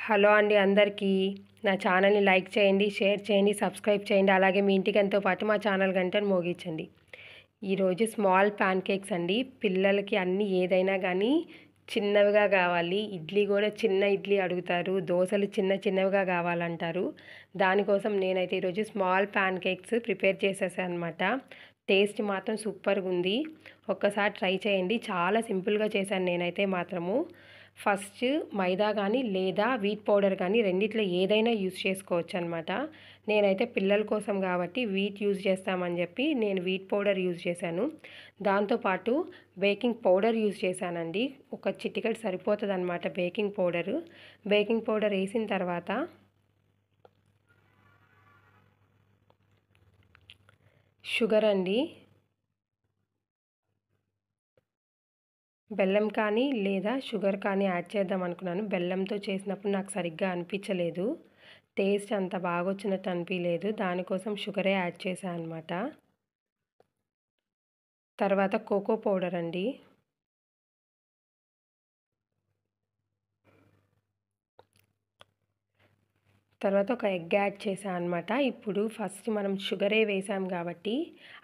Hello అండి అందరికీ. నా ఛానల్‌ని లైక్ చేయండి, షేర్ చేయండి, సబ్స్క్రైబ్ చేయండి. అలాగే మీ ఇంటికంతో పాటు మా ఛానల్ గంటను మోగించండి. ఈరోజు స్మాల్ ప్యాన్ కేక్స్ అండి. పిల్లలకి అన్నీ ఏదైనా కానీ చిన్నవిగా కావాలి. ఇడ్లీ కూడా చిన్న ఇడ్లీ అడుగుతారు. దోసలు చిన్న చిన్నవిగా కావాలంటారు. దానికోసం నేనైతే ఈరోజు స్మాల్ ప్యాన్ కేక్స్ ప్రిపేర్ చేసేసాను అనమాట. టేస్ట్ మాత్రం సూపర్గా ఉంది. ఒక్కసారి ట్రై చేయండి. చాలా సింపుల్గా చేశాను నేనైతే మాత్రము. ఫస్ట్ మైదా కానీ లేదా వీట్ పౌడర్ కానీ రెండిట్లో ఏదైనా యూజ్ చేసుకోవచ్చు అనమాట. నేనైతే పిల్లల కోసం కాబట్టి వీట్ యూజ్ చేస్తామని చెప్పి నేను వీట్ పౌడర్ యూజ్ చేశాను. దాంతోపాటు బేకింగ్ పౌడర్ యూజ్ చేశానండి. ఒక చిటికెడు సరిపోతుంది అనమాట బేకింగ్ పౌడరు. బేకింగ్ పౌడర్ వేసిన తర్వాత షుగర్ అండి, బెల్లం కానీ లేదా షుగర్ కానీ యాడ్ చేద్దాం అనుకున్నాను. బెల్లంతో చేసినప్పుడు నాకు సరిగ్గా అనిపించలేదు. టేస్ట్ అంత బాగా వచ్చినట్టు అనిపించలేదు. దానికోసం షుగరే యాడ్ చేశాను అనమాట. తర్వాత కోకో పౌడర్ అండి. తర్వాత ఒక ఎగ్ యాడ్ చేశాను అనమాట. ఇప్పుడు ఫస్ట్ మనం షుగరే వేసాం కాబట్టి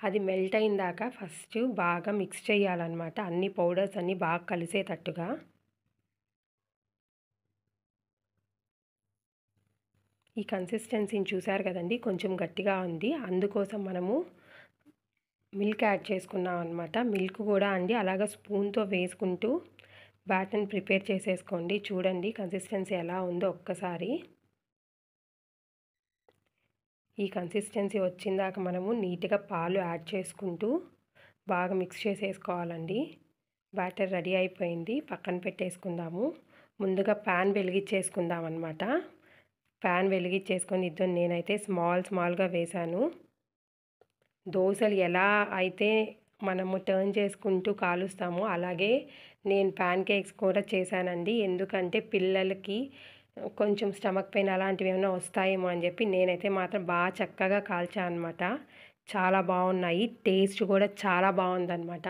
అది మెల్ట్ అయిన దాకా ఫస్ట్ బాగా మిక్స్ చేయాలన్నమాట. అన్ని పౌడర్స్ అన్నీ బాగా కలిసేటట్టుగా. ఈ కన్సిస్టెన్సీని చూసారు కదండి, కొంచెం గట్టిగా ఉంది. అందుకోసం మనము మిల్క్ యాడ్ చేసుకున్నాం అనమాట. మిల్క్ కూడా అండి అలాగ స్పూన్తో వేసుకుంటూ బ్యాటర్ని ప్రిపేర్ చేసేసుకోండి. చూడండి కన్సిస్టెన్సీ ఎలా ఉందో ఒక్కసారి. ఈ కన్సిస్టెన్సీ వచ్చిందాక మనము నీట్గా పాలు యాడ్ చేసుకుంటూ బాగా మిక్స్ చేసేసుకోవాలండి. బ్యాటర్ రెడీ అయిపోయింది. పక్కన పెట్టేసుకుందాము. ముందుగా ప్యాన్ వెలిగించేసుకుందాం అనమాట. ప్యాన్ వెలిగించేసుకొని నేనైతే స్మాల్గా వేశాను. దోశలు ఎలా అయితే మనము టర్న్ చేసుకుంటూ కాలుస్తామో అలాగే నేను ప్యాన్ కేక్స్ కూడా చేశానండి. ఎందుకంటే పిల్లలకి కొంచెం స్టమక్ పెయిన్ అలాంటివి ఏమైనా వస్తాయేమో అని చెప్పి నేనైతే మాత్రం బాగా చక్కగా కాల్చాను అనమాట. చాలా బాగున్నాయి. టేస్ట్ కూడా చాలా బాగుందన్నమాట.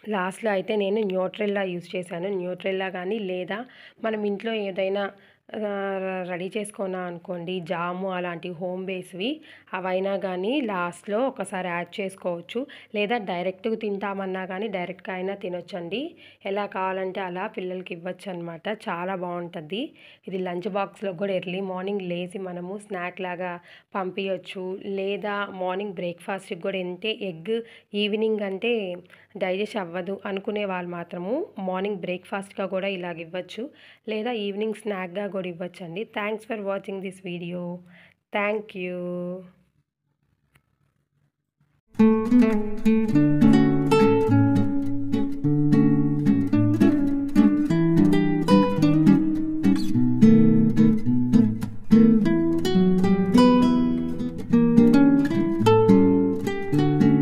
లాస్ట్లో అయితే నేను న్యూట్రెల్లా యూజ్ చేశాను. న్యూట్రెల్లా కానీ లేదా మనం ఇంట్లో ఏదైనా రెడీ చేసుకున్నాం అనుకోండి, జాము అలాంటి హోమ్ బేస్వి అవైనా కానీ లాస్ట్లో ఒకసారి యాడ్ చేసుకోవచ్చు. లేదా డైరెక్ట్గా తింటామన్నా కానీ డైరెక్ట్గా అయినా తినొచ్చండి. ఎలా కావాలంటే అలా పిల్లలకి ఇవ్వచ్చు అనమాట. చాలా బాగుంటుంది. ఇది లంచ్ బాక్స్లో కూడా ఎర్లీ మార్నింగ్ లేచి మనము స్నాక్ లాగా పంపించవచ్చు. లేదా మార్నింగ్ బ్రేక్ఫాస్ట్కి కూడా ఎగ్ ఈవినింగ్ అంటే డైజెస్ట్ అవ్వదు అనుకునే వాళ్ళు మాత్రము మార్నింగ్ బ్రేక్ఫాస్ట్గా కూడా ఇలాగ ఇవ్వచ్చు. లేదా ఈవినింగ్ స్నాక్గా కూడా ఇవ్వచ్చండి. Thanks for watching this video. Thank you.